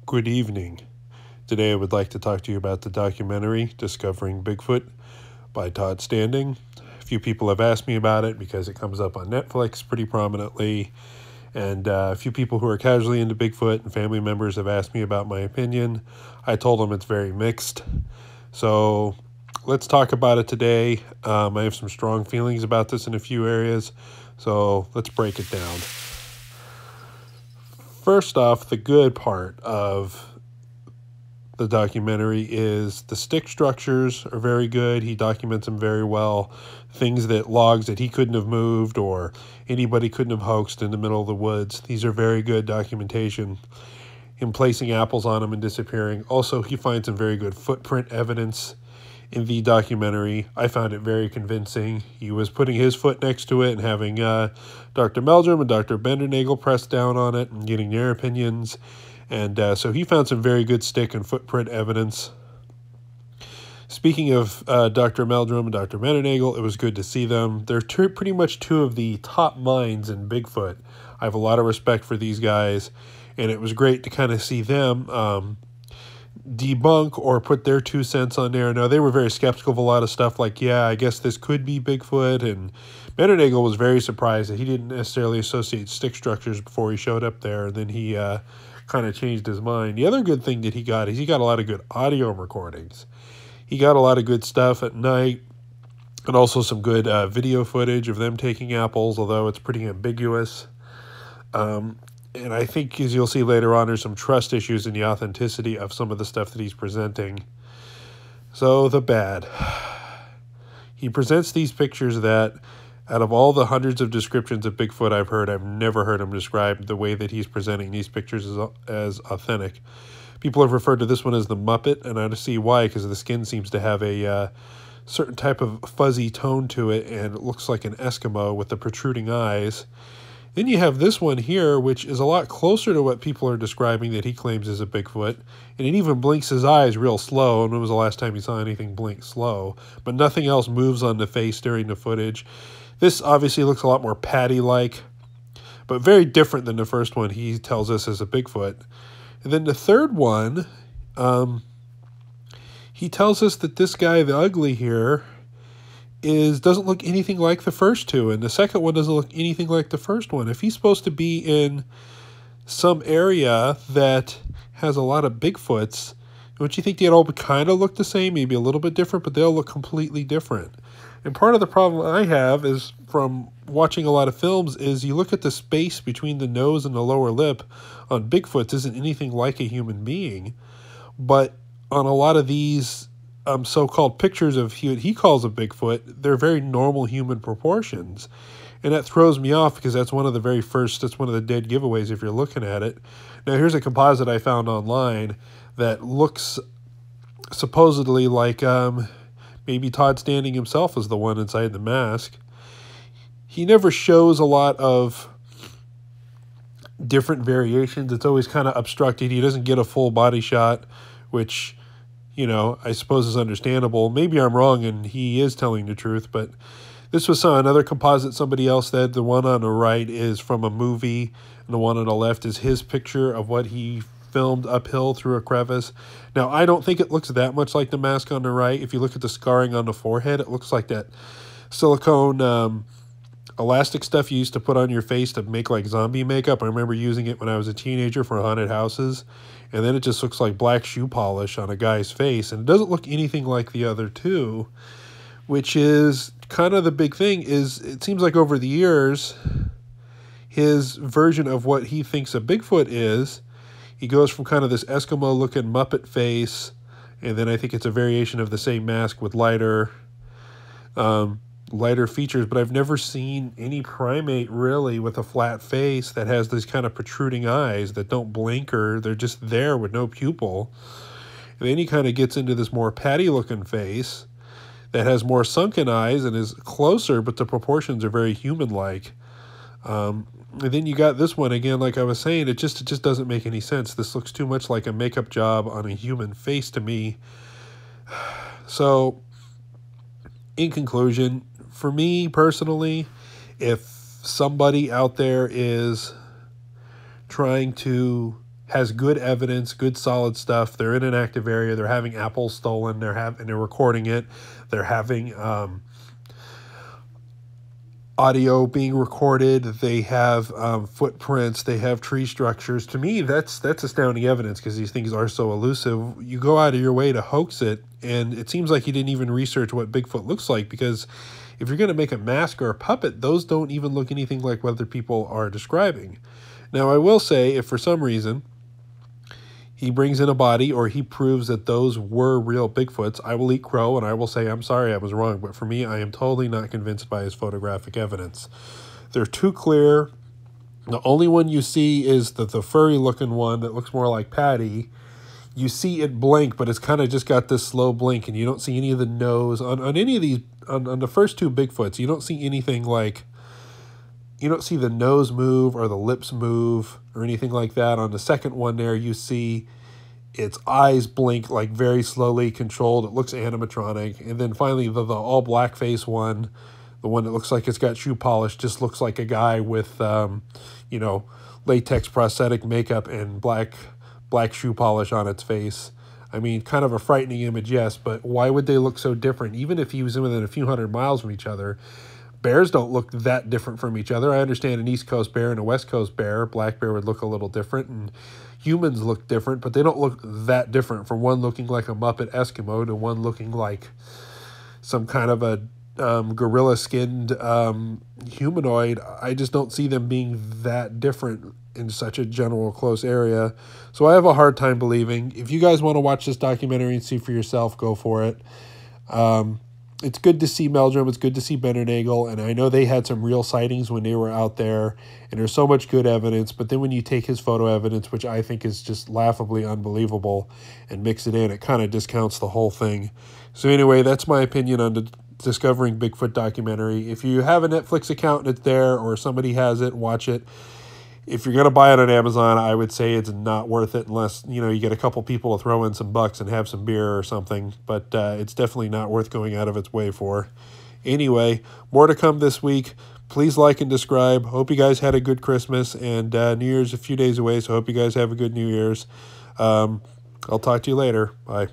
Good evening. Today I would like to talk to you about the documentary Discovering Bigfoot by Todd Standing. A few people have asked me about it because it comes up on Netflix pretty prominently, and a few people who are casually into Bigfoot and family members have asked me about my opinion. I told them it's very mixed. So let's talk about it today. I have some strong feelings about this in a few areas, so let's break it down. First off, the good part of the documentary is the stick structures are very good. He documents them very well. Logs that he couldn't have moved or anybody couldn't have hoaxed in the middle of the woods. These are very good documentation. Him placing apples on them and disappearing. Also, he finds some very good footprint evidence in the documentary. I found it very convincing. He was putting his foot next to it and having Dr. Meldrum and Dr. Bendernagel press down on it and getting their opinions. And so he found some very good stick and footprint evidence. Speaking of Dr. Meldrum and Dr. Bendernagel, it was good to see them. They're pretty much two of the top minds in Bigfoot. I have a lot of respect for these guys, and it was great to kind of see them debunk or put their 2 cents on there. Now, they were very skeptical of a lot of stuff, like, yeah, I guess this could be Bigfoot, and Bendernagel was very surprised that he didn't necessarily associate stick structures before he showed up there, and then he kind of changed his mind. The other good thing that he got is he got a lot of good audio recordings. He got a lot of good stuff at night, and also some good video footage of them taking apples, although it's pretty ambiguous. And I think, as you'll see later on, there's some trust issues in the authenticity of some of the stuff that he's presenting. So, the bad. He presents these pictures that, out of all the hundreds of descriptions of Bigfoot I've heard, I've never heard him describe the way that he's presenting these pictures as authentic. People have referred to this one as the Muppet, and I see why, because the skin seems to have a certain type of fuzzy tone to it, and it looks like an Eskimo with the protruding eyes. Then you have this one here, which is a lot closer to what people are describing that he claims is a Bigfoot. And it even blinks his eyes real slow. And when was the last time you saw anything blink slow? But nothing else moves on the face during the footage. This obviously looks a lot more patty-like, but very different than the first one he tells us is a Bigfoot. And then the third one, he tells us that this guy, the ugly here, doesn't look anything like the first two, and the second one doesn't look anything like the first one. If he's supposed to be in some area that has a lot of Bigfoots, don't you think they'd all kind of look the same, maybe a little bit different, but they'll look completely different? And part of the problem I have is from watching a lot of films is you look at the space between the nose and the lower lip on Bigfoots isn't anything like a human being, but on a lot of these so-called pictures of what he calls a Bigfoot, they're very normal human proportions. And that throws me off because that's one of the dead giveaways if you're looking at it. Now, here's a composite I found online that looks supposedly like maybe Todd Standing himself is the one inside the mask. He never shows a lot of different variations. It's always kind of obstructed. He doesn't get a full body shot, which, I suppose is understandable. Maybe I'm wrong and he is telling the truth, but this was another composite somebody else said. The one on the right is from a movie, and the one on the left is his picture of what he filmed uphill through a crevice. Now, I don't think it looks that much like the mask on the right. If you look at the scarring on the forehead, it looks like that silicone elastic stuff you used to put on your face to make like zombie makeup. I remember using it when I was a teenager for haunted houses. And then it just looks like black shoe polish on a guy's face. And it doesn't look anything like the other two, which is kind of the big thing. Is it seems like over the years, his version of what he thinks a Bigfoot is, he goes from kind of this Eskimo-looking Muppet face, and then I think it's a variation of the same mask with lighter features, but I've never seen any primate really with a flat face that has these kind of protruding eyes that don't blink, or they're just there with no pupil. And then he kind of gets into this more patty-looking face that has more sunken eyes and is closer, but the proportions are very human-like. And then you got this one, again, like I was saying, it just doesn't make any sense. This looks too much like a makeup job on a human face to me. So, in conclusion, for me personally, if somebody out there is trying to has good evidence, good solid stuff. They're in an active area. They're having apples stolen. They're recording it. They're having audio being recorded. They have footprints. They have tree structures. To me, that's astounding evidence, because these things are so elusive. You go out of your way to hoax it, and it seems like he didn't even research what Bigfoot looks like, because if you're going to make a mask or a puppet, those don't even look anything like what other people are describing. Now, I will say, if for some reason he brings in a body, or he proves that those were real Bigfoots, I will eat crow, and I will say, I'm sorry, I was wrong. But for me, I am totally not convinced by his photographic evidence. They're too clear. The only one you see is the furry-looking one that looks more like Patty. You see it blink, but it's kind of just got this slow blink, and you don't see any of the nose. On any of these, on the first two Bigfoots, you don't see anything like... You don't see the nose move or the lips move or anything like that. On the second one there, you see its eyes blink like very slowly, controlled. It looks animatronic. And then finally, the all black face one, the one that looks like it's got shoe polish, just looks like a guy with, latex prosthetic makeup and black shoe polish on its face. I mean, kind of a frightening image, yes, but why would they look so different? Even if he was within a few hundred miles from each other, bears don't look that different from each other. I understand an East Coast bear and a West Coast bear, black bear would look a little different, and humans look different, but they don't look that different, from one looking like a Muppet Eskimo to one looking like some kind of a gorilla-skinned humanoid. I just don't see them being that different in such a general close area. So I have a hard time believing. If you guys want to watch this documentary and see for yourself, go for it. It's good to see Meldrum. It's good to see Bennernagel. And I know they had some real sightings when they were out there. And there's so much good evidence. But then when you take his photo evidence, which I think is just laughably unbelievable, and mix it in, it kind of discounts the whole thing. So anyway, that's my opinion on the Discovering Bigfoot documentary. If you have a Netflix account and it's there, or somebody has it, watch it. If you're going to buy it on Amazon, I would say it's not worth it unless, you get a couple people to throw in some bucks and have some beer or something. But it's definitely not worth going out of its way for. Anyway, more to come this week. Please like and subscribe. Hope you guys had a good Christmas, and New Year's a few days away, so hope you guys have a good New Year's. I'll talk to you later. Bye.